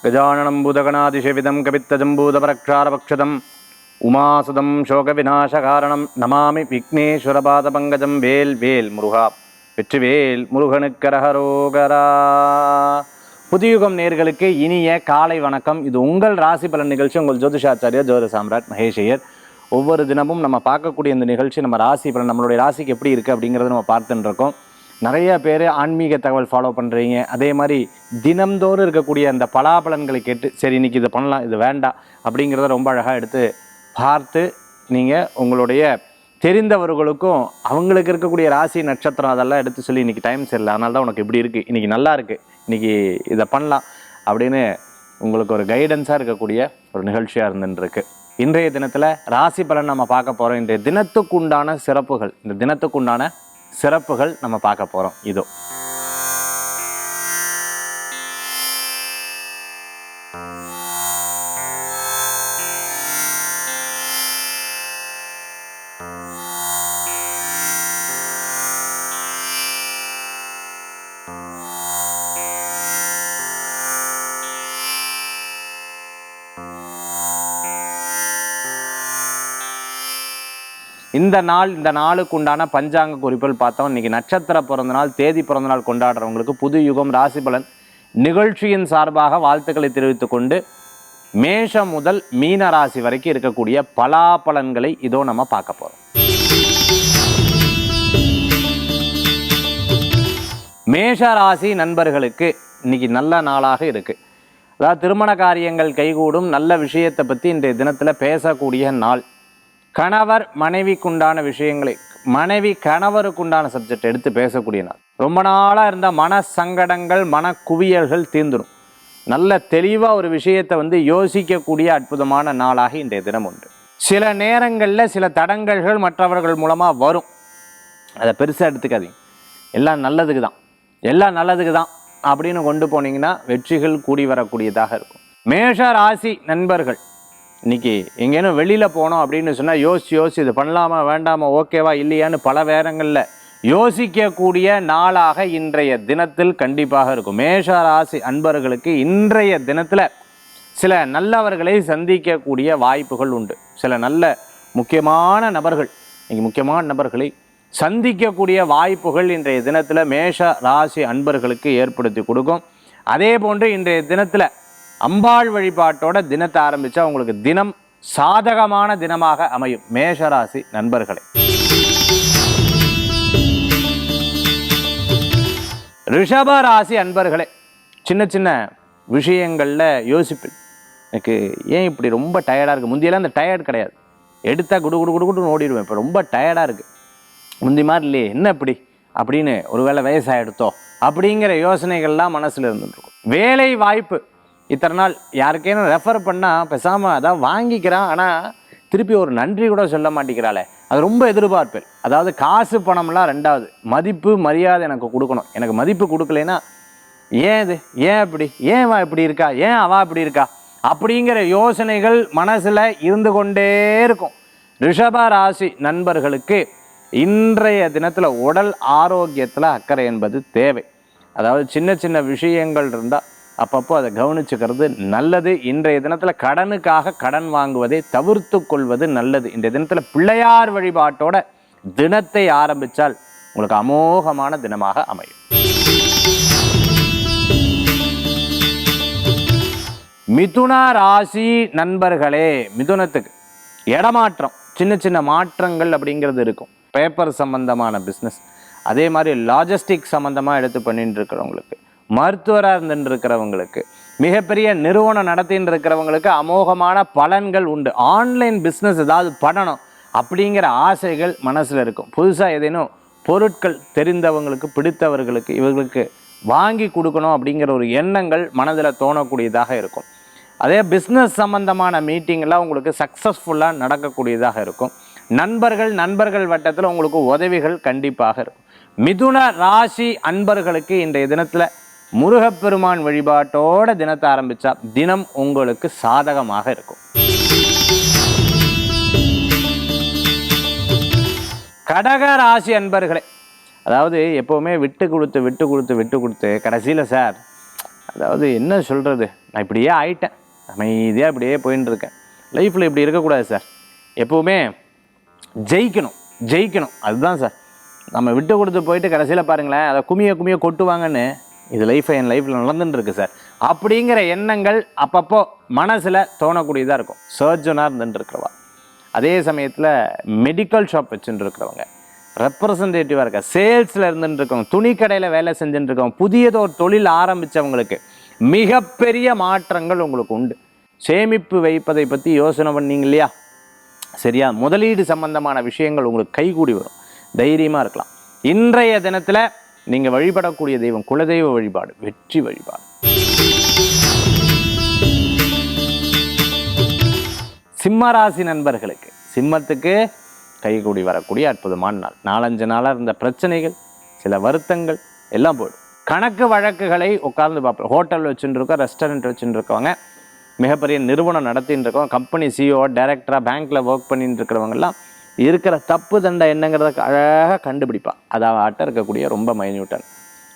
கஜானனம் பூதகணாதிசேவிதம் கபித்தஜம்பூதபரக்ஷாரபக்ஷதம் உமாசுதம் சோகவிநாசகாரணம் நமாமி விக்னேஸ்வரபாதபங்கஜம். வேல் வேல் முருகா, வெற்றிவேல் முருகனுக்கரஹரோகரா. புதியுகம் நேர்களுக்கு இனிய காலை வணக்கம். இது உங்கள் ராசி பலன் நிகழ்ச்சி. உங்கள் ஜோதிஷாச்சாரியர் ஜோதிட சாம்ராட் மகேஷ் ஐயர். ஒவ்வொரு தினமும் நம்ம பார்க்கக்கூடிய இந்த நிகழ்ச்சி நம்ம ராசி பலன், நம்மளுடைய ராசிக்கு எப்படி இருக்குது அப்படிங்கிறத நம்ம பார்த்துட்டு இருக்கோம். நிறைய பேர் ஆன்மீக தகவல் ஃபாலோ பண்ணுறீங்க. அதே மாதிரி தினம்தோறும் இருக்கக்கூடிய அந்த பலாபலன்களை கேட்டு சரி இன்றைக்கி இதை பண்ணலாம், இது வேண்டாம் அப்படிங்கிறத ரொம்ப அழகாக எடுத்து பார்த்து நீங்கள் உங்களுடைய தெரிந்தவர்களுக்கும் அவங்களுக்கு இருக்கக்கூடிய ராசி நட்சத்திரம் அதெல்லாம் எடுத்து சொல்லி இன்றைக்கி டைம் சரியில்லை, அதனால தான் உனக்கு இப்படி இருக்குது, இன்றைக்கி நல்லா இருக்குது, இன்றைக்கி இதை பண்ணலாம் அப்படின்னு உங்களுக்கு ஒரு கைடன்ஸாக இருக்கக்கூடிய ஒரு நிகழ்ச்சியாக இருந்துருக்கு. இன்றைய தினத்தில் ராசி பலன் நம்ம பார்க்க போகிறோம். இன்றைய தினத்துக்குண்டான சிறப்புகள், இந்த தினத்துக்குண்டான சிறப்புகள் நம்ம பார்க்க போகிறோம். இதோ இந்த நாளுக்கு உண்டான பஞ்சாங்க குறிப்புகள் பார்த்தோம். இன்றைக்கி நட்சத்திர பிறந்த நாள், தேதி பிறந்த நாள் கொண்டாடுறவங்களுக்கு புது யுகம் ராசி பலன் நிகழ்ச்சியின் சார்பாக வாழ்த்துக்களை தெரிவித்துக் கொண்டு மேஷம் முதல் மீன ராசி வரைக்கும் இருக்கக்கூடிய பலாபலன்களை இதோ நம்ம பார்க்க போகிறோம். மேஷ ராசி நண்பர்களுக்கு இன்னைக்கு நல்ல நாளாக இருக்குது. அதாவது திருமண காரியங்கள் கைகூடும், நல்ல விஷயத்தை பற்றி இன்றைய தினத்தில் பேசக்கூடிய நாள். கணவர் மனைவிக்குண்டான விஷயங்களை, மனைவி கணவருக்குண்டான சப்ஜெக்ட் எடுத்து பேசக்கூடிய நாள். ரொம்ப நாளாக இருந்த மன சங்கடங்கள், மன குவியல்கள் தீர்ந்துடும். நல்ல தெளிவாக ஒரு விஷயத்தை யோசிக்கக்கூடிய அற்புதமான நாளாக இன்றைய தினம் உண்டு. சில நேரங்களில் சில தடங்கல்கள் மற்றவர்கள் மூலமாக வரும், அதை பெருசாக எடுத்துக்காதீங்க. எல்லாம் நல்லதுக்கு தான், எல்லாம் நல்லதுக்கு தான் அப்படின்னு கொண்டு போனீங்கன்னா வெற்றிகள் கூடி வரக்கூடியதாக இருக்கும். மேஷ ராசி நண்பர்கள் இன்றைக்கி எங்கேனும் வெளியில் போனோம் அப்படின்னு சொன்னால் யோசிச்சு இது பண்ணலாமா வேண்டாமா, ஓகேவா இல்லையான்னு பல நேரங்களில் யோசிக்கக்கூடிய நாளாக இன்றைய தினத்தில் கண்டிப்பாக இருக்கும். மேஷ ராசி அன்பர்களுக்கு இன்றைய தினத்தில் சில நல்லவர்களை சந்திக்கக்கூடிய வாய்ப்புகள் உண்டு. சில நல்ல முக்கியமான நபர்கள், இன்றைக்கி முக்கியமான நபர்களை சந்திக்கக்கூடிய வாய்ப்புகள் இன்றைய தினத்தில் மேஷ ராசி அன்பர்களுக்கு ஏற்படுத்தி கொடுக்கும். அதே போன்று இன்றைய தினத்தில் அம்பாள் வழிபாட்டோட தினத்தை ஆரம்பித்தா உங்களுக்கு தினம் சாதகமான தினமாக அமையும். மேஷராசி நண்பர்களே, ரிஷபராசி அன்பர்களே, சின்ன சின்ன விஷயங்களில் யோசிப்பேன், எனக்கு ஏன் இப்படி ரொம்ப டயர்டாக இருக்குது. முந்தியெல்லாம் அந்த டயர்டு கிடையாது, எடுத்தால் குடு குடு குடு குடுன்னு ஓடிடுவேன். இப்போ ரொம்ப டயர்டாக இருக்குது, முந்தி மாதிரி இல்லையே, என்ன இப்படி அப்படின்னு ஒருவேளை வயசாகிடுத்தோ அப்படிங்கிற யோசனைகள்லாம் மனசில் இருந்துருக்கும். வேலை வாய்ப்பு இத்தனை நாள் யாருக்கேனும் ரெஃபர் பண்ணால் பேசாமல் அதான் வாங்கிக்கிறான், ஆனால் திருப்பி ஒரு நன்றி கூட சொல்ல மாட்டேங்கிறாளே, அது ரொம்ப எதிர்பார்ப்பேன். அதாவது காசு பணம்லாம் ரெண்டாவது, மதிப்பு மரியாதை எனக்கு கொடுக்கணும். எனக்கு மதிப்பு கொடுக்கலைன்னா ஏன் இது, ஏன் இப்படி, ஏன் வா இப்படி இருக்கா, ஏன் அவா இப்படி இருக்கா அப்படிங்கிற யோசனைகள் மனசில் இருந்து கொண்டே இருக்கும். ரிஷப ராசி நண்பர்களுக்கு இன்றைய தினத்தில் உடல் ஆரோக்கியத்தில் அக்கறை என்பது தேவை. அதாவது சின்ன சின்ன விஷயங்கள் இருந்தால் அப்பப்போ அதை கவனிச்சுக்கிறது நல்லது. இன்றைய தினத்தில் கடனுக்காக கடன் வாங்குவதை தவிர்த்து கொள்வது நல்லது. இன்றைய தினத்தில் பிள்ளையார் வழிபாட்டோட தினத்தை ஆரம்பித்தால் உங்களுக்கு அமோகமான தினமாக அமையும். மிதுன ராசி நண்பர்களே, மிதுனத்துக்கு இடமாற்றம், சின்ன சின்ன மாற்றங்கள் அப்படிங்கிறது இருக்கும். பேப்பர் சம்பந்தமான பிஸ்னஸ், அதே மாதிரி லாஜிஸ்டிக் சம்மந்தமாக எடுத்து பண்ணிட்டு இருக்கிறவங்களுக்கு, மருத்துவராக இருந்துட்டு இருக்கிறவங்களுக்கு, மிகப்பெரிய நிறுவனம் நடத்தின்னு இருக்கிறவங்களுக்கு அமோகமான பலன்கள் உண்டு. ஆன்லைன் பிஸ்னஸ் ஏதாவது பண்ணணும் அப்படிங்கிற ஆசைகள் மனசில் இருக்கும். புதுசாக ஏதேனும் பொருட்கள் தெரிந்தவங்களுக்கு, பிடித்தவர்களுக்கு, இவர்களுக்கு வாங்கி கொடுக்கணும் அப்படிங்கிற ஒரு எண்ணங்கள் மனதில் தோணக்கூடியதாக இருக்கும். அதே பிஸ்னஸ் சம்பந்தமான மீட்டிங்கெல்லாம் உங்களுக்கு சக்ஸஸ்ஃபுல்லாக நடக்கக்கூடியதாக இருக்கும். நண்பர்கள் வட்டத்தில் உங்களுக்கு உதவிகள் கண்டிப்பாக இருக்கும். மிதுன ராசி அன்பர்களுக்கு இன்றைய தினத்தில் முருகப்பெருமான் வழிபாட்டோட தினத்தை ஆரம்பித்தா தினம் உங்களுக்கு சாதகமாக இருக்கும். கடக ராசி அன்பர்களே, அதாவது எப்போவுமே விட்டு கொடுத்து கடைசியில் சார் அதாவது என்ன சொல்கிறது, நான் இப்படியே ஆயிட்டேன், அமைதியாக இப்படியே போயின்னு இருக்கேன். லைஃப்பில் இப்படி இருக்கக்கூடாது சார். எப்போவுமே ஜெயிக்கணும் ஜெயிக்கணும், அதுதான் சார். நம்ம விட்டு கொடுத்து போயிட்டு கடைசியில் பாருங்களேன், அதை குமிய கொட்டுவாங்கன்னு இது என் லைஃப்பில் நடந்துட்டு இருக்கு சார் அப்படிங்கிற எண்ணங்கள் அப்பப்போ மனசில் தோணக்கூடியதாக இருக்கும். சர்ஜனாக இருந்துட்டு இருக்கிறவா, அதே சமயத்தில் மெடிக்கல் ஷாப் வச்சுட்டு இருக்கிறவங்க, ரெப்ரசன்டேட்டிவாக இருக்க சேல்ஸில் இருந்துட்டு இருக்கவங்க, துணி கடையில் வேலை செஞ்சுட்டு இருக்கவங்க, புதியதொரு தொழில் ஆரம்பித்தவங்களுக்கு மிகப்பெரிய மாற்றங்கள் உங்களுக்கு உண்டு. சேமிப்பு வைப்பதை பற்றி யோசனை பண்ணீங்க இல்லையா, சரியா? முதலீடு சம்பந்தமான விஷயங்கள் உங்களுக்கு கைகூடி வரும். தைரியமாக இருக்கலாம். இன்றைய தினத்தில் நீங்கள் வழிபடக்கூடிய தெய்வம் குலதெய்வ வழிபாடு, வெற்றி வழிபாடு. சிம்மராசி நண்பர்களுக்கு, சிம்மத்துக்கு கைகூடி வரக்கூடிய அற்புதமான நாள். 4-5 நாளாக இருந்த பிரச்சனைகள், சில வருத்தங்கள் எல்லாம் போய்டும். கணக்கு வழக்குகளை உட்கார்ந்து பார்ப்போம். ஹோட்டல் வச்சுட்டு இருக்கோம், ரெஸ்டாரண்ட் வச்சுட்டு இருக்கவங்க, மிகப்பெரிய நிறுவனம் நடத்தின்னு இருக்கோம், கம்பெனி சிஇஓ டைரக்டராக பேங்க்கில் ஒர்க் பண்ணிட்டு இருக்கிறவங்கெல்லாம் இருக்கிற தப்பு தண்டை என்னங்கிறத அழகாக கண்டுபிடிப்பா. அதாட்ட இருக்கக்கூடிய ரொம்ப மைன்யூட்டன்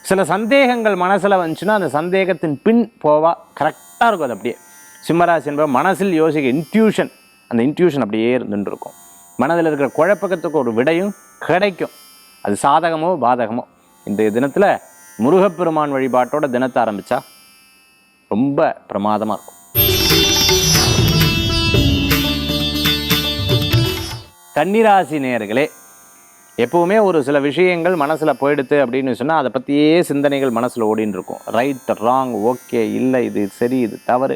சில சந்தேகங்கள் மனசில் வந்துச்சுன்னா அந்த சந்தேகத்தின் பின் போவா, கரெக்டாக இருக்கும். அது அப்படியே சிம்மராசி என்பது மனசில் யோசிக்க இன்ட்யூஷன், அந்த இன்ட்யூஷன் அப்படியே இருந்துட்டு இருக்கும். மனதில் இருக்கிற குழப்பத்துக்கு ஒரு விடையும் கிடைக்கும். அது சாதகமோ பாதகமோ. இன்றைய தினத்தில் முருகப்பெருமான் வழிபாட்டோட தினத்தை ஆரம்பித்தா ரொம்ப பிரமாதமாக இருக்கும். கன்னிராசி நேயர்களே, எப்போவுமே ஒரு சில விஷயங்கள் மனசில் போயிடுது அப்படின்னு சொன்னால் அதை பற்றியே சிந்தனைகள் மனசில் ஓடின்னு இருக்கும். ரைட், ராங், ஓகே, இல்லை, இது சரி, இது தவறு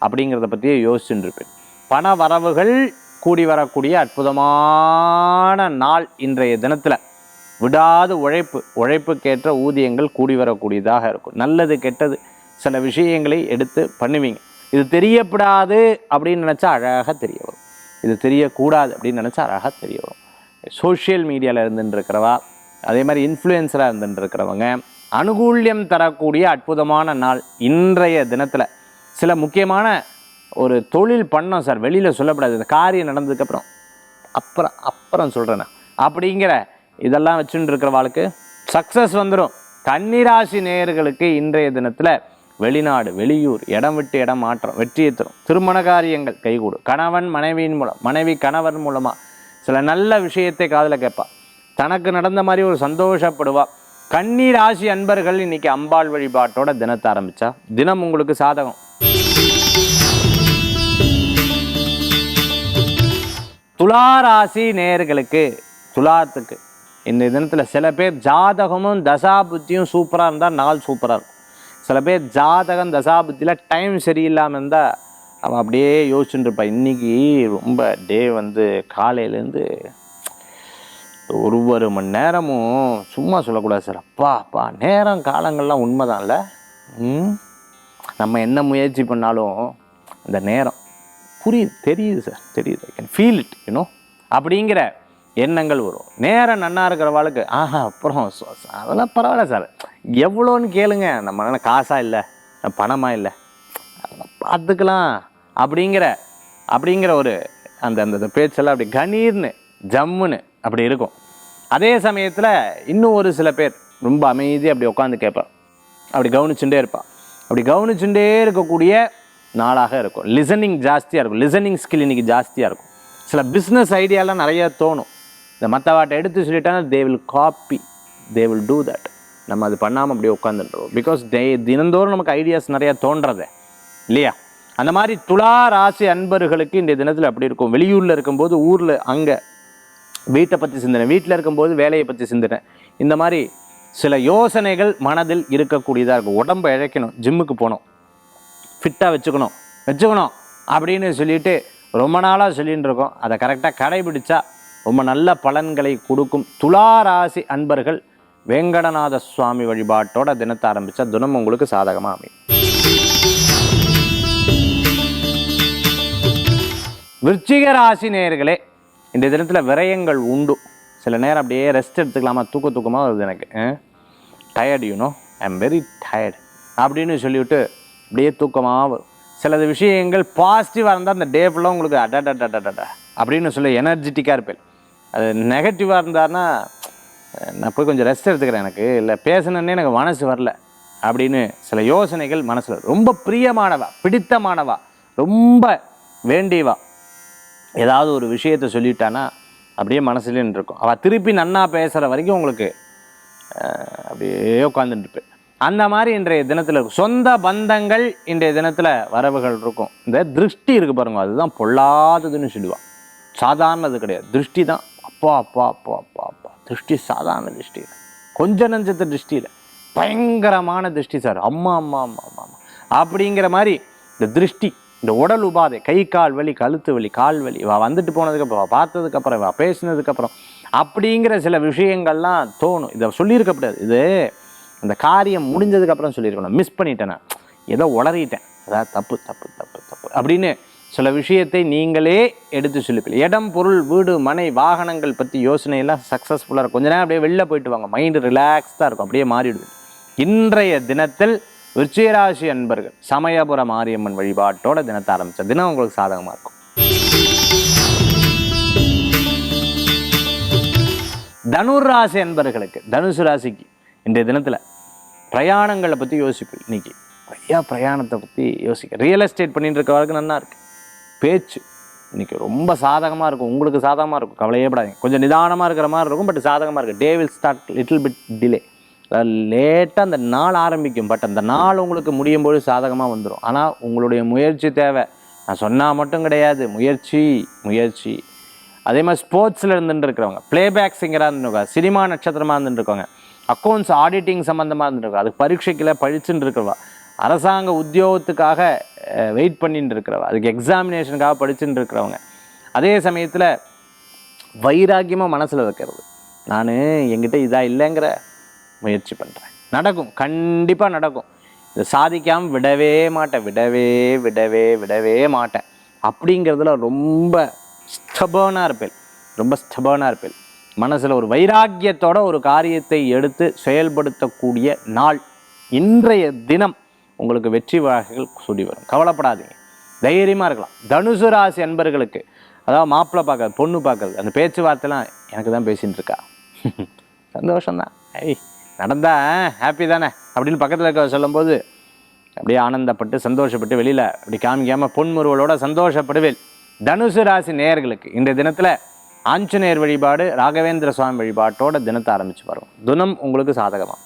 அப்படிங்கிறத பற்றியே யோசிச்சுட்டு இருப்பேன். பண வரவுகள் கூடி வரக்கூடிய அற்புதமான நாள் இன்றைய தினத்தில். விடாது உழைப்புக்கேற்ற ஊதியங்கள் கூடி வரக்கூடியதாக இருக்கும். நல்லது கெட்டது சில விஷயங்களை எடுத்து பண்ணுவீங்க. இது தெரியப்படாது அப்படின்னு நினச்சா அழகாக தெரிய வரும். இது தெரியக்கூடாது அப்படின்னு நினச்சா அழகாக தெரிய வரும். சோஷியல் மீடியாவில் இருந்துட்டு இருக்கிறவா, அதே மாதிரி இன்ஃப்ளூயன்சராக இருந்துட்டு இருக்கிறவங்க, அனுகூல்யம் தரக்கூடிய அற்புதமான நாள் இன்றைய தினத்தில். சில முக்கியமான ஒரு தொழில் பண்ணோம் சார், வெளியில் சொல்லப்படாது, இந்த காரியம் நடந்ததுக்கப்புறம் அப்புறம் சொல்கிறேண்ணா அப்படிங்கிற இதெல்லாம் வச்சுட்டு இருக்கிறவாளுக்கு சக்ஸஸ் வந்துடும். கன்னிராசி நேயர்களுக்கு இன்றைய தினத்தில் வெளிநாடு, வெளியூர், இடம் விட்டு இடம் மாற்றம் வெற்றியை தரும். திருமண காரியங்கள் கைகூடும். கணவன் மனைவியின் மூலம், மனைவி கணவன் மூலமாக சில நல்ல விஷயத்தை காதில் கேட்பா. தனக்கு நடந்த மாதிரி ஒரு சந்தோஷப்படுவா. கன்னிராசி அன்பர்கள் இன்னைக்கு அம்பாள் வழிபாட்டோட தினத்தை ஆரம்பித்தா தினம் உங்களுக்கு சாதகம். துளாராசி நேயர்களுக்கு, துலாத்துக்கு இந்த தினத்தில் சில பேர் ஜாதகமும் தசாபுத்தியும் சூப்பராக இருந்தால் நாள் சூப்பராக இருக்கும். சில பேர் ஜாதகம் தசாபுத்தியில் டைம் சரியில்லாமல் இருந்தால் அவன் அப்படியே யோசிச்சுட்டு இருப்பான். இன்றைக்கி ரொம்ப டே காலையிலேருந்து ஒரு மணி நேரமும் சும்மா சொல்லக்கூடாது சார். அப்பா நேரம் காலங்கள்லாம் உண்மைதான்ல. நம்ம என்ன முயற்சி பண்ணாலும் அந்த நேரம் தெரியுது சார், தெரியுது, I can feel it, you know அப்படிங்கிற எண்ணங்கள் வரும். நேரம் நன்னா இருக்கிறவாளுக்கு அப்புறம் அதெல்லாம் பரவாயில்ல சார், எவ்வளோன்னு கேளுங்க, நம்ம காசாக இல்லை, பணமாக இல்லை, பார்த்துக்கலாம் அப்படிங்கிற ஒரு அந்த பேச்செல்லாம் அப்படி கணீர்னு ஜம்முன்னு அப்படி இருக்கும். அதே சமயத்தில் இன்னும் ஒரு சில பேர் ரொம்ப அமைதியாக அப்படி உட்காந்து கேட்பார், அப்படி கவனிச்சுட்டே இருப்பாள். அப்படி கவனிச்சுட்டே இருக்கக்கூடிய நாளாக இருக்கும். லிசனிங் ஜாஸ்தியாக இருக்கும். லிசனிங் ஸ்கில் இன்றைக்கி ஜாஸ்தியாக இருக்கும். சில பிஸ்னஸ் ஐடியாலாம் நிறையா தோணும். இந்த மற்றவாட்டை எடுத்து சொல்லிட்டாங்கன்னா they will copy, they will do that. நம்ம அது பண்ணாமல் அப்படியே உட்காந்துட்டுருவோம். பிகாஸ் தினந்தோறும் நமக்கு ஐடியாஸ் நிறையா தோன்றது இல்லையா? அந்த மாதிரி துலா ராசி அன்பர்களுக்கு இந்த தினத்தில் அப்படி இருக்கும். வெளியூரில் இருக்கும்போது ஊரில் அங்கே வீட்டை பற்றி சிந்தனை, வீட்டில் இருக்கும்போது வேலையை பற்றி சிந்தனை, இந்த மாதிரி சில யோசனைகள் மனதில் இருக்கக்கூடியதாக இருக்கும். உடம்பை இழைக்கணும், ஜிம்முக்கு போகணும், ஃபிட்டாக வச்சுக்கணும் அப்படின்னு சொல்லிட்டு ரொம்ப நாளாக சொல்லிகிட்டு இருக்கோம். அதை கரெக்டாக கடைபிடிச்சா ரொம்ப நல்ல பலன்களை கொடுக்கும். துலா ராசி அன்பர்கள் வேங்கடநாத சுவாமி வழிபாட்டோட தினத்தை ஆரம்பித்தா தினம் உங்களுக்கு சாதகமாக அமையும். விருச்சிக ராசி நேயர்களே, இந்த தினத்தில் விரயங்கள் உண்டு. சில நேரம் அப்படியே ரெஸ்ட் எடுத்துக்கலாமா, தூக்கமாக வருது எனக்கு, tired, you know I am very tired அப்படின்னு சொல்லிவிட்டு அப்படியே தூக்கமாக வரும். சில விஷயங்கள் பாசிட்டிவாக இருந்தால் அந்த டே ஃபுல்லாக உங்களுக்கு அடடடடடா அப்படின்னு சொல்லி எனர்ஜெட்டிக்காக இருப்பேன். அது நெகட்டிவாக இருந்தார்னா நான் போய் கொஞ்சம் ரெஸ்ட் எடுத்துக்கிறேன், எனக்கு இல்லை பேசணுன்னே எனக்கு மனசு வரல அப்படின்னு சில யோசனைகள் மனசில். ரொம்ப பிரியமானவா, பிடித்தமானவா, ரொம்ப வேண்டியவா ஏதாவது ஒரு விஷயத்தை சொல்லிட்டானா அப்படியே மனசுலேன்னு இருக்கும். அவள் திருப்பி நன்னா பேசுகிற வரைக்கும் உங்களுக்கு அப்படியே உட்காந்துட்டுருப்பேன். அந்த மாதிரி இன்றைய தினத்தில் இருக்கும். சொந்த பந்தங்கள் இன்றைய தினத்தில் வரவுகள் இருக்கும். இந்த திருஷ்டி இருக்குது பாருங்க, அதுதான் பொல்லாததுன்னு சொல்லுவாள். சாதாரணது கிடையாது, திருஷ்டி தான். அப்பா அப்பா அப்பா அப்பா அப்பா திருஷ்டி சாதாரண திருஷ்டி இல்லை, கொஞ்ச நஞ்சத்து திருஷ்டி இல்லை, பயங்கரமான திருஷ்டி சார். அம்மா அம்மா அம்மா அம்மா அம்மா அப்படிங்கிற மாதிரி இந்த திருஷ்டி, இந்த உடல் உபாதை, கை கால் வலி, கழுத்து வலி, கால் வலி, வந்துட்டு போனதுக்கப்புறம், பார்த்ததுக்கப்புறம், பேசினதுக்கப்புறம் அப்படிங்கிற சில விஷயங்கள்லாம் தோணும். இதை சொல்லியிருக்கப்படாது, இது இந்த காரியம் முடிஞ்சதுக்கப்புறம் சொல்லியிருக்கணும். மிஸ் பண்ணிட்டேன், ஏதோ உளறிட்டேன், அதாவது தப்பு தப்பு தப்பு தப்பு அப்படின்னு சில விஷயத்தை நீங்களே எடுத்து சொல்லிப்பீங்க. இடம், பொருள், வீடு, மனை, வாகனங்கள் பற்றி யோசனையெல்லாம் சக்ஸஸ்ஃபுல்லாக இருக்கும். கொஞ்ச நேரம் அப்படியே வெளில போயிட்டு வாங்க, மைண்டு ரிலாக்ஸ்டாக இருக்கும், அப்படியே மாறிடுது. இன்றைய தினத்தில் விருச்சிகராசி அன்பர்கள் சமயபுர மாரியம்மன் வழிபாட்டோட தினத்தை ஆரம்பித்த தினம் உங்களுக்கு சாதகமாக இருக்கும். தனுர் ராசி அன்பர்களுக்கு, தனுசு ராசிக்கு இன்றைய தினத்தில் பிரயாணங்களை பற்றி யோசிப்பேன். இன்னைக்கு நிறையா பிரயாணத்தை பற்றி யோசிக்க. ரியல் எஸ்டேட் பண்ணிட்டு இருக்கவருக்கு நல்லா இருக்குது. பேச்சு இன்றைக்கி ரொம்ப சாதகமாக இருக்கும், உங்களுக்கு சாதகமாக இருக்கும், கவலையே படாதீங்க. கொஞ்சம் நிதானமாக இருக்கிற மாதிரி இருக்கும், பட் சாதகமாக இருக்குது. Day will start little bit delay, அதாவது லேட்டாக அந்த நாள் ஆரம்பிக்கும், பட் அந்த நாள் உங்களுக்கு முடியும் போது சாதகமாக வந்துடும். ஆனால் உங்களுடைய முயற்சி தேவை. நான் சொன்னால் மட்டும் கிடையாது, முயற்சி முயற்சி. அதே மாதிரி ஸ்போர்ட்ஸில் இருந்துட்டு இருக்கிறவங்க, பிளேபேக் சிங்கராக இருந்துருக்காங்க, சினிமா நட்சத்திரமாக இருந்துட்டு இருக்காங்க, அக்கௌண்ட்ஸ் ஆடிட்டிங் சம்மந்தமாக இருந்துருக்காங்க, அதுக்கு பரீட்சைக்கில் பழிச்சுட்டு இருக்கிறவா, அரசாங்க உத்தியோகத்துக்காக வெயிட் பண்ணிட்டு இருக்கிறவங்க, அதுக்கு எக்ஸாமினேஷனுக்காக படிச்சுட்டு இருக்கிறவங்க, அதே சமயத்தில் வைராக்கியமாக மனசில் வைக்கிறது, நான் என்கிட்ட இதாக இல்லைங்கிற முயற்சி பண்ணுறேன், நடக்கும், கண்டிப்பாக நடக்கும், இதை சாதிக்காமல் விடவே மாட்டேன், விடவே விடவே விடவே மாட்டேன் அப்படிங்கிறதுல ரொம்ப ஸ்டபர்னாக இருப்பேன், ரொம்ப ஸ்டபர்னாக இருப்பேன். மனசில் ஒரு வைராக்கியத்தோட ஒரு காரியத்தை எடுத்து செயல்படுத்தக்கூடிய நாள் இன்றைய தினம். உங்களுக்கு வெற்றி வகைகள் சுடி வரும், கவலைப்படாதீங்க, தைரியமாக இருக்கலாம். தனுசு ராசி அன்பர்களுக்கு, அதாவது மாப்பிள்ளை பார்க்கறது, பொண்ணு பார்க்கறது, அந்த பேச்சுவார்த்தைலாம் எனக்கு தான் பேசிகிட்டு இருக்கா, சந்தோஷம்தான், நடந்தா ஹாப்பி தானே அப்படின்னு பக்கத்தில் இருக்க சொல்லும்போது அப்படியே ஆனந்தப்பட்டு சந்தோஷப்பட்டு வெளியில் அப்படி காமிக்காமல் பொன்முருவலோட சந்தோஷப்படுவேன். தனுசு ராசி நேயர்களுக்கு இன்றைய தினத்தில் ஆஞ்சநேயர் வழிபாடு, ராகவேந்திர சுவாமி வழிபாட்டோட தினத்தை ஆரம்பித்து வரும். தினம் உங்களுக்கு சாதகமாக.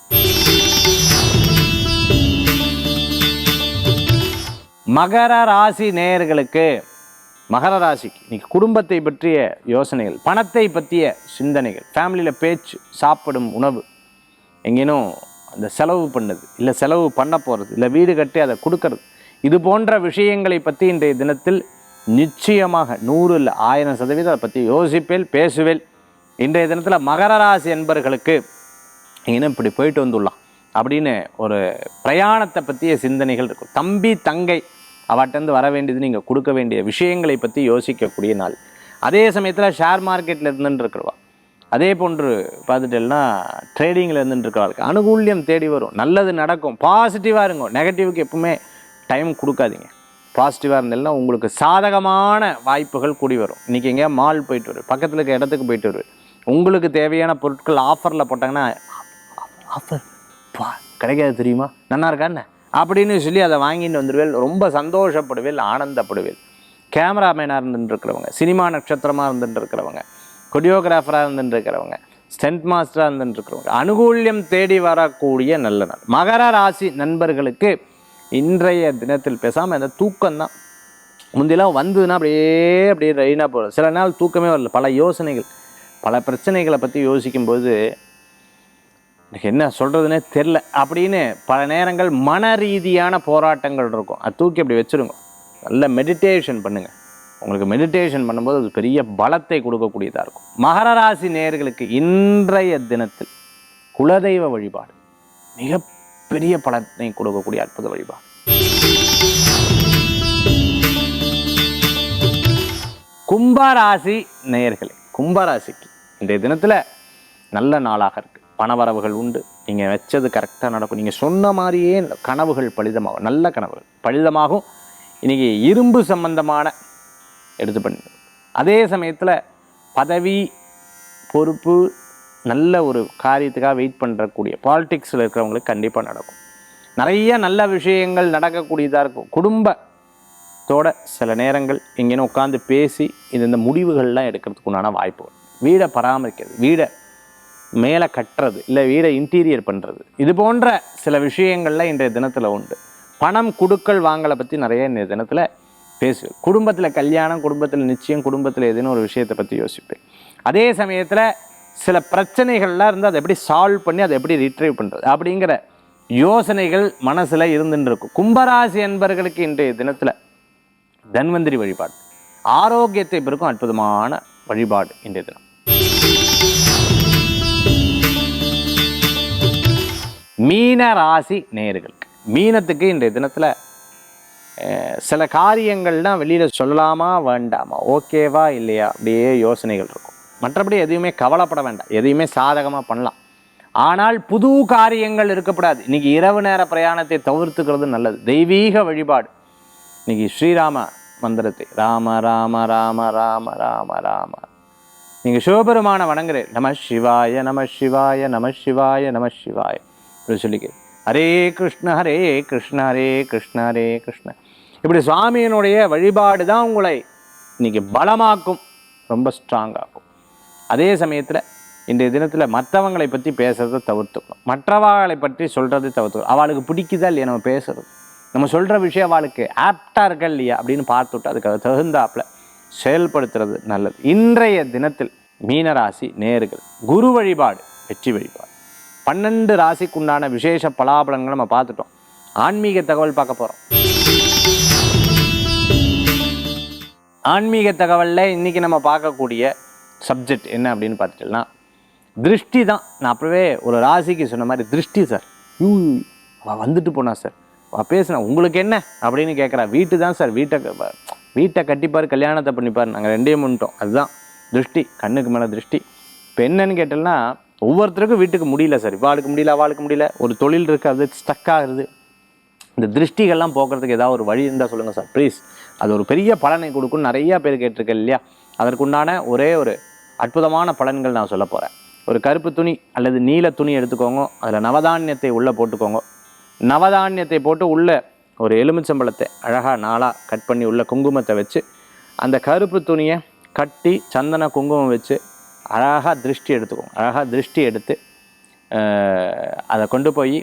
மகர ராசி நேயர்களுக்கு, மகர ராசிக்கு இன்னைக்கு குடும்பத்தை பற்றிய யோசனைகள், பணத்தை பற்றிய சிந்தனைகள், ஃபேமிலியில் பேச்சு, சாப்பிடும் உணவு, எங்கேனும் அந்த செலவு பண்ணுது, இல்லை செலவு பண்ண போகிறது, இல்லை வீடு கட்டி அதை கொடுக்கறது, இது போன்ற விஷயங்களை பற்றி இன்றைய தினத்தில் நிச்சயமாக 100 இல்லை 1000% அதை பற்றி யோசிப்பேல், பேசுவேல். இன்றைய தினத்தில் மகர ராசி என்பர்களுக்கு இன்னும் இப்படி போயிட்டு வந்துடலாம் அப்படின்னு ஒரு பிரயாணத்தை பற்றிய சிந்தனைகள் இருக்கும். தம்பி தங்கை அவட்டேருந்து வர வேண்டியது நீங்கள் கொடுக்க வேண்டிய விஷயங்களை பற்றி யோசிக்கக்கூடிய நாள். அதே சமயத்தில் ஷேர் மார்க்கெட்டில் இருந்துட்டு இருக்கிறவா, அதே போன்று பார்த்துட்டேன்னா ட்ரேடிங்கில் இருந்துட்டு இருக்கிறவர்களுக்கு அனுகூல்யம் தேடி வரும், நல்லது நடக்கும், பாசிட்டிவாக இருங்க. நெகட்டிவுக்கு எப்பவுமே டைம் கொடுக்காதீங்க, பாசிட்டிவாக இருந்ததுன்னா உங்களுக்கு சாதகமான வாய்ப்புகள் கூடி வரும். இன்றைக்கி எங்கேயா மால் போயிட்டு வரும், பக்கத்தில் இருக்க இடத்துக்கு போயிட்டு வரும், உங்களுக்கு தேவையான பொருட்கள் ஆஃபரில் போட்டாங்கன்னா ஆஃபர் கிடைக்காது தெரியுமா, நல்லா இருக்கான்னு அப்படின்னு சொல்லி அதை வாங்கிட்டு வந்துடுவேன். ரொம்ப சந்தோஷப்படுவேன், ஆனந்தப்படுவேன். கேமராமேனாக இருந்துட்டு இருக்கிறவங்க, சினிமா நட்சத்திரமாக இருந்துட்டு இருக்கிறவங்க, கொரியோகிராஃபராக இருந்துட்டு இருக்கிறவங்க, ஸ்டென்ட் மாஸ்டராக இருந்துட்டு இருக்கிறவங்க, அனுகூல்யம் தேடி வரக்கூடிய நல்ல நாள். மகர ராசி நண்பர்களுக்கு இன்றைய தினத்தில் பேசாமல் இந்த தூக்கம்தான். முந்தியெல்லாம் வந்ததுன்னா அப்படியே ரெயினாக போகிறது, சில நாள் தூக்கமே வரல, பல யோசனைகள், பல பிரச்சனைகளை பற்றி யோசிக்கும்போது எனக்கு என்ன சொல்கிறதுனே தெரில அப்படின்னு பல நேரங்கள் மன ரீதியான போராட்டங்கள் இருக்கும். அது தூக்கி அப்படி வச்சுருங்க, நல்ல மெடிடேஷன் பண்ணுங்கள். உங்களுக்கு மெடிடேஷன் பண்ணும்போது அது பெரிய பலத்தை கொடுக்கக்கூடியதாக இருக்கும். மகர ராசி நேயர்களுக்கு இன்றைய தினத்தில் குலதெய்வ வழிபாடு மிகப்பெரிய பலனை கொடுக்கக்கூடிய அற்புத வழிபாடு. கும்பராசி நேயர்களே, கும்பராசிக்கு இன்றைய தினத்தில் நல்ல நாளாக இருக்குது. பணவரவுகள் உண்டு, நீங்கள் வச்சது கரெக்டாக நடக்கும், நீங்கள் சொன்ன மாதிரியே கனவுகள் பலிதமாகும், நல்ல கனவுகள் பலிதமாகும். இன்றைக்கி இரும்பு சம்பந்தமான எடுத்து பண்ணி, அதே சமயத்தில் பதவி பொறுப்பு நல்ல ஒரு காரியத்துக்காக வெயிட் பண்ணுறக்கூடிய பாலிடிக்ஸில் இருக்கிறவங்களுக்கு கண்டிப்பாக நடக்கும். நிறைய நல்ல விஷயங்கள் நடக்கக்கூடியதாக இருக்கும். குடும்பத்தோட சில நேரங்கள் எங்கேயும் உட்காந்து பேசி இந்த முடிவுகள்லாம் எடுக்கிறதுக்கு உண்டான வாய்ப்பு வரும். வீடை பராமரிக்கிறது, வீடை மேலே கட்டுறது, இல்லை வீடை இன்டீரியர் பண்ணுறது, இது போன்ற சில விஷயங்கள்லாம் இன்றைய தினத்தில் உண்டு. பணம் கொடுக்கல் வாங்கலை பற்றி நிறைய இன்றைய தினத்தில் பேசுவேன். குடும்பத்தில் கல்யாணம், குடும்பத்தில் நிச்சயம், குடும்பத்தில் எதுன்னு ஒரு விஷயத்தை பற்றி யோசிப்பேன். அதே சமயத்தில் சில பிரச்சனைகள்லாம் இருந்து அதை எப்படி சால்வ் பண்ணி அதை எப்படி ரிட்ரைவ் பண்ணுறது அப்படிங்கிற யோசனைகள் மனசில் இருந்துட்டு இருக்கும். கும்பராசி என்பவர்களுக்கு இன்றைய தினத்தில் தன்வந்திரி வழிபாடு ஆரோக்கியத்தை பெருக்கும் அற்புதமான வழிபாடு இன்றைய தினம். மீன ராசி நேயர்களுக்கு, மீனத்துக்கு இன்றைய தினத்தில் சில காரியங்கள்லாம் வெளியில் சொல்லலாமா வேண்டாமா, ஓகேவா இல்லையா, அப்படியே யோசனைகள் இருக்கும். மற்றபடி எதையுமே கவலைப்பட வேண்டாம், எதையுமே சாதகமாக பண்ணலாம். ஆனால் புது காரியங்கள் இருக்கக்கூடாது. இன்றைக்கி இரவு நேர பிரயாணத்தை தவிர்த்துக்கிறது நல்லது. தெய்வீக வழிபாடு இன்றைக்கி ஸ்ரீராம மந்திரத்தை ராம ராம ராம ராம ராம ராம நீங்கள் சிவபெருமான வணங்குறேன். நம சிவாய நம சிவாய நம சிவாய நம சிவாய இப்படி சொல்லிக்கிறேன். ஹரே கிருஷ்ண ஹரே கிருஷ்ண ஹரே கிருஷ்ண ஹரே கிருஷ்ண. இப்படி சுவாமியினுடைய வழிபாடு தான் உங்களை இன்றைக்கி பலமாக்கும், ரொம்ப ஸ்ட்ராங்காகும். அதே சமயத்தில் இன்றைய தினத்தில் மற்றவங்களை பற்றி பேசுகிறத தவிர்த்துக்கணும். மற்றவர்களை பற்றி சொல்கிறதை தவிர்த்துக்கணும். அவளுக்கு பிடிக்குதா இல்லையா நம்ம பேசுகிறது, நம்ம சொல்கிற விஷயம் அவளுக்கு ஆப்டாக இருக்கா இல்லையா அப்படின்னு பார்த்துட்டு அதுக்கு தகுந்தாப்பில் செயல்படுத்துறது நல்லது. இன்றைய தினத்தில் மீனராசி நேயர்கள் குரு வழிபாடு வெற்றி வழிபாடு. 12 ராசிக்குண்டான விசேஷ பலாபலங்களை நம்ம பார்த்துட்டோம். ஆன்மீக தகவல் பார்க்க போகிறோம். ஆன்மீக தகவலில் இன்றைக்கி நம்ம பார்க்கக்கூடிய சப்ஜெக்ட் என்ன அப்படின்னு பார்த்துட்டோம்னா திருஷ்டி தான். நான் அப்பவே ஒரு ராசிக்கு சொன்ன மாதிரி திருஷ்டி சார், அவள் வந்துட்டு போனா சார், அவள் பேசுனா உங்களுக்கு என்ன அப்படின்னு கேட்குறா. வீட்டு தான் சார், வீட்டை கட்டிப்பார், கல்யாணத்தை பண்ணிப்பார், நாங்கள் ரெண்டையும் பண்ணிட்டோம். அதுதான் திருஷ்டி, கண்ணுக்கு மேலே திருஷ்டி. இப்போ என்னன்னு கேட்டோம்னா ஒவ்வொருத்தருக்கும் வீட்டுக்கு முடியல சார், இவாளுக்கு முடியல அவளுக்கு முடியல, ஒரு தொழில் இருக்குது அது ஸ்டக் ஆகுது. இந்த திருஷ்டிகள்லாம் போக்குறதுக்கு ஏதாவது ஒரு வழி இருந்தால் சொல்லுங்கள் சார் ப்ளீஸ். அது ஒரு பெரிய பலனை கொடுக்குன்னு நிறையா பேர் கேட்டிருக்கேன் இல்லையா. அதற்குண்டான ஒரே ஒரு அற்புதமான பலன்கள் நான் சொல்ல போகிறேன். ஒரு கருப்பு துணி அல்லது நீல துணி எடுத்துக்கோங்க, அதில் நவதானியத்தை உள்ளே போட்டுக்கோங்க. நவதானியத்தை போட்டு உள்ளே ஒரு எலுமிச்சம்பழத்தை அழகாக நாளாக கட் பண்ணி உள்ள குங்குமத்தை வச்சு அந்த கருப்பு துணியை கட்டி சந்தன குங்குமம் வச்சு அழகாக திருஷ்டி எடுத்துக்கோங்க. அழகாக திருஷ்டி எடுத்து அதை கொண்டு போய்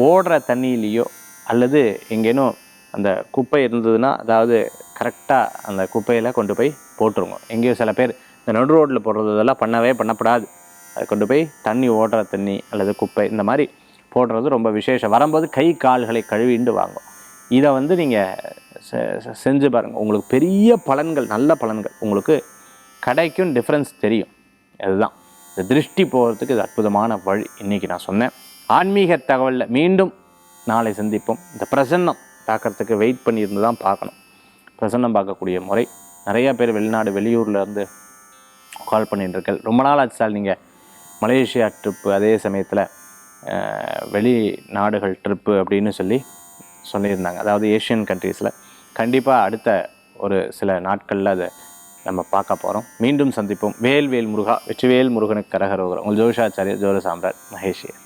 ஓடுற தண்ணியிலையோ அல்லது எங்கேனும் அந்த குப்பை இருந்ததுன்னா, அதாவது கரெக்டாக அந்த குப்பையில் கொண்டு போய் போட்டுருங்க. எங்கேயோ சில பேர் இந்த நடு ரோட்டில் போடுறது இதெல்லாம் பண்ணப்படாது. அதை கொண்டு போய் தண்ணி ஓடுற தண்ணி அல்லது குப்பை இந்த மாதிரி போடுறது ரொம்ப விசேஷம். வரும்போது கை கால்களை கழுவிண்டு வாங்கும். இதை நீங்கள் செஞ்சு பாருங்கள், உங்களுக்கு பெரிய பலன்கள், நல்ல பலன்கள் உங்களுக்கு கிடைக்கும், டிஃப்ரென்ஸ் தெரியும். அதுதான் இந்த திருஷ்டி போகிறதுக்கு இது அற்புதமான வழி. இன்றைக்கி நான் சொன்னேன். ஆன்மீக தகவலில் மீண்டும் நாளை சந்திப்போம். இந்த பிரசன்னம் பார்க்குறதுக்கு வெயிட் பண்ணியிருந்து தான் பார்க்கணும். பிரசன்னம் பார்க்கக்கூடிய முறை நிறைய பேர் வெளிநாடு வெளியூரில் இருந்து கால் பண்ணிட்டுருக்கேன். ரொம்ப நாள் ஆச்சு சார் நீங்கள் மலேசியா ட்ரிப்பு, அதே சமயத்தில் வெளிநாடுகள் ட்ரிப்பு அப்படின்னு சொல்லியிருந்தாங்க. அதாவது ஏஷியன் கண்ட்ரீஸில். கண்டிப்பாக அடுத்த ஒரு சில நாட்களில் அதை நம்ம பார்க்க போகிறோம். மீண்டும் சந்திப்போம். வேல் முருகா, வெற்றிவேல் முருகனுக்கு கரகரோகரம். உங்கள் ஜோதிஷாச்சாரியர் ஜோதிட சாம்ராட் மகேஷியர்.